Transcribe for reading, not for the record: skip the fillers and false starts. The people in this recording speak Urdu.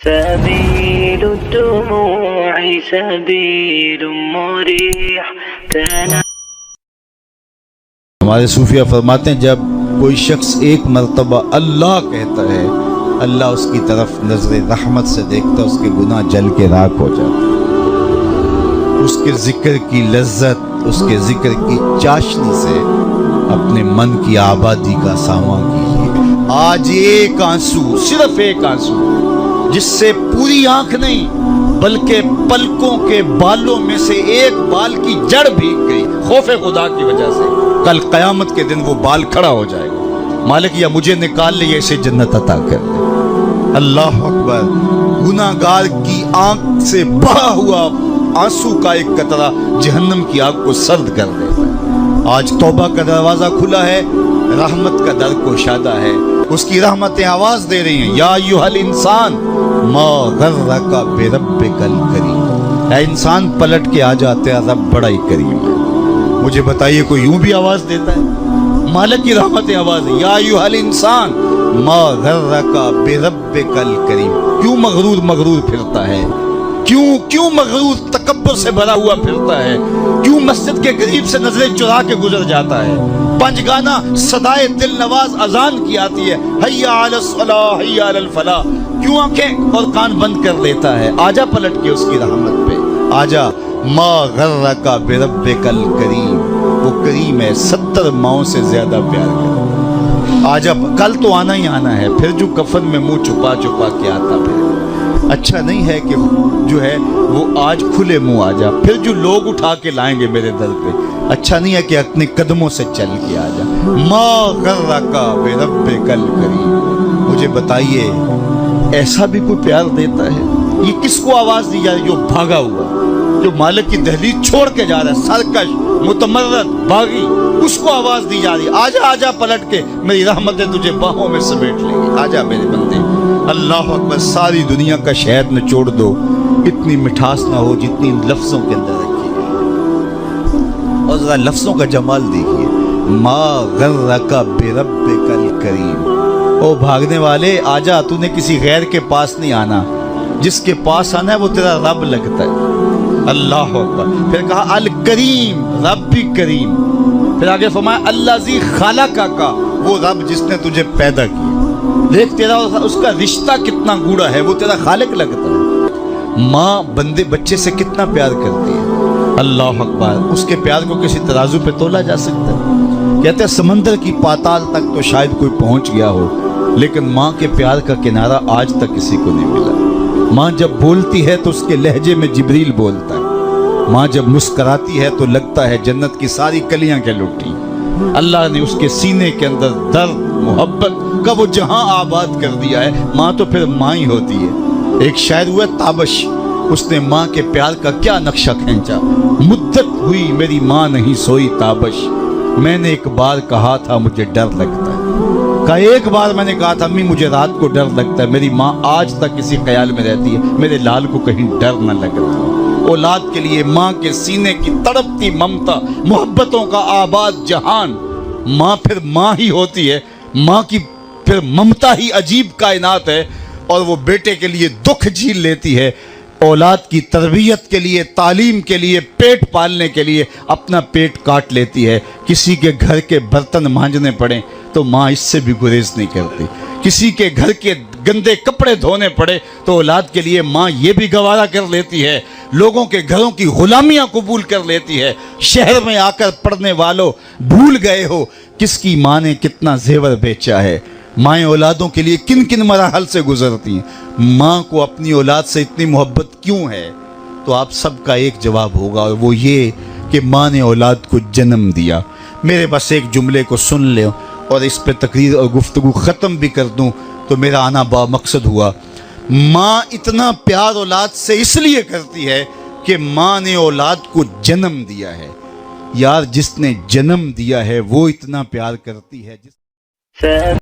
سبيل الدموع سبيل مريح ہمارے صوفیہ فرماتے ہیں جب کوئی شخص ایک مرتبہ اللہ کہتا ہے اللہ اس کی طرف نظر رحمت سے دیکھتا ہے، اس کے گناہ جل کے راکھ ہو جاتے ہیں۔ اس کے ذکر کی لذت، اس کے ذکر کی چاشنی سے اپنے من کی آبادی کا ساماں کیجیے۔ آج ایک آنسو، صرف ایک آنسو، جس سے پوری آنکھ نہیں بلکہ پلکوں کے بالوں میں سے ایک بال کی جڑ بھیگ گئی خوف خدا کی وجہ سے، کل قیامت کے دن وہ بال کھڑا ہو جائے گا، مالک یا مجھے نکال لے یا اسے جنت عطا کر دے۔ اللہ اکبر۔ گناہگار کی آنکھ سے بہا ہوا آنسو کا ایک قطرہ جہنم کی آگ کو سرد کر دیتا ہے۔ آج توبہ کا دروازہ کھلا ہے، رحمت کا در گشادہ ہے، اس کی رحمتیں آواز دے رہی ہیں، یا ایھا الانسان ما غرک بربک الکریم۔ اے انسان پلٹ کے آ جا، تیرا رب بڑا ہی کریم ہے۔ مجھے بتائیے کوئی یوں بھی آواز دیتا ہے؟ مالک کی رحمتیں آواز ہے، یا ایھا الانسان ما غرک بربک الکریم۔ کیوں مغرور پھرتا ہے؟ کیوں مغرور تکبر سے بھرا ہوا پھرتا ہے؟ کیوں مسجد کے قریب سے نظریں چرا کے گزر جاتا ہے؟ پنج گانا صدائے دل نواز اذان کی آتی ہے، حیا علی الصلاح حیا علی الفلاح، کیوں آنکھیں اور کان بند کر لیتا ہے؟ آجا پلٹ کے اس کی رحمت پہ، آجا۔ ما غرک بربک الکریم، وہ کریم ہے، 70 ماؤں سے زیادہ پیار کرتا ہے۔ آجا، کل تو آنا ہی آنا ہے، پھر جو کفن میں منہ چھپا کے آتا پھر اچھا نہیں ہے کہ جو ہے وہ آج کھلے منہ آ جا، پھر جو لوگ اٹھا کے لائیں گے میرے در پہ، اچھا نہیں ہے کہ اپنے قدموں سے چل کے آ جا۔ ما غرک بربک الکریم۔ مجھے بتائیے ایسا بھی کوئی پیار دیتا ہے؟ یہ کس کو آواز دی جا رہی؟ جو بھاگا ہوا، جو مالک کی دہلیز چھوڑ کے جا رہا ہے، سرکش متمرد باغی، اس کو آواز دی جا رہی ہے، آجا پلٹ کے، میری رحمتیں تجھے باہوں میں سمیٹ لیں گی، آجا میرے بندے۔ اللہ اکبر۔ ساری دنیا کا شہد نچوڑ دو، اتنی مٹھاس نہ ہو جتنی لفظوں کے اندر رکھی گئی، اور ذرا لفظوں کا جمال دیکھیے۔ ما غرک بربک الکریم۔ او بھاگنے والے آجا، تو نے کسی غیر کے پاس نہیں آنا، جس کے پاس آنا ہے وہ تیرا رب لگتا ہے۔ اللہ اکبر۔ پھر کہا الکریم، رب بھی کریم۔ پھر آگے فرمایا الذی خلقک کا، وہ رب جس نے تجھے پیدا کیا۔ دیکھ تیرا اس کا رشتہ کتنا گوڑا ہے، وہ تیرا خالق لگتا ہے۔ ماں بندے بچے سے کتنا پیار کرتی ہے، اللہ اکبر۔ اس کے پیار کو کسی ترازو پہ تولا جا سکتا ہے؟ کہتے ہیں سمندر کی پاتال تک تو شاید کوئی پہنچ گیا ہو، لیکن ماں کے پیار کا کنارہ آج تک کسی کو نہیں ملا۔ ماں جب بولتی ہے تو اس کے لہجے میں جبریل بولتا ہے، ماں جب مسکراتی ہے تو لگتا ہے جنت کی ساری کلیاں کے لٹی۔ اللہ نے اس کے سینے کے اندر درد محبت کا وہ جہاں آباد کر دیا ہے۔ ماں تو پھر ماں ہی ہوتی ہے۔ ایک شاعر ہوا تابش، اس نے ماں کے پیار کا کیا نقشہ کھینچا۔ مدت ہوئی میری ماں نہیں سوئی تابش، میں نے ایک بار کہا تھا مجھے ڈر لگتا ہے، ایک بار میں نے کہا تھا امی مجھے رات کو ڈر لگتا ہے۔ میری ماں آج تک اسی خیال میں رہتی ہے میرے لال کو کہیں ڈر نہ لگتا۔ اولاد کے لیے ماں کے سینے کی تڑپتی ممتا، محبتوں کا آباد جہان، ماں پھر ماں ہی ہوتی ہے۔ ماں کی پھر ممتا ہی عجیب کائنات ہے، اور وہ بیٹے کے لیے دکھ جھیل لیتی ہے، اولاد کی تربیت کے لیے، تعلیم کے لیے، پیٹ پالنے کے لیے اپنا پیٹ کاٹ لیتی ہے۔ کسی کے گھر کے برتن مانجنے پڑیں تو ماں اس سے بھی گریز نہیں کرتی، کسی کے گھر کے گندے کپڑے دھونے پڑے تو اولاد کے لیے ماں یہ بھی گوارا کر لیتی ہے، لوگوں کے گھروں کی غلامیاں قبول کر لیتی ہے۔ شہر میں آ کر پڑھنے والوں بھول گئے ہو کس کی ماں نے کتنا زیور بیچا ہے۔ مائیں اولادوں کے لیے کن کن مراحل سے گزرتی ہیں۔ ماں کو اپنی اولاد سے اتنی محبت کیوں ہے؟ تو آپ سب کا ایک جواب ہوگا، اور وہ یہ کہ ماں نے اولاد کو جنم دیا۔ میرے بس ایک جملے کو سن لیں اور اس پہ تقریر اور گفتگو ختم بھی کر دوں تو میرا آنا با مقصد ہوا۔ ماں اتنا پیار اولاد سے اس لیے کرتی ہے کہ ماں نے اولاد کو جنم دیا ہے۔ یار جس نے جنم دیا ہے وہ اتنا پیار کرتی ہے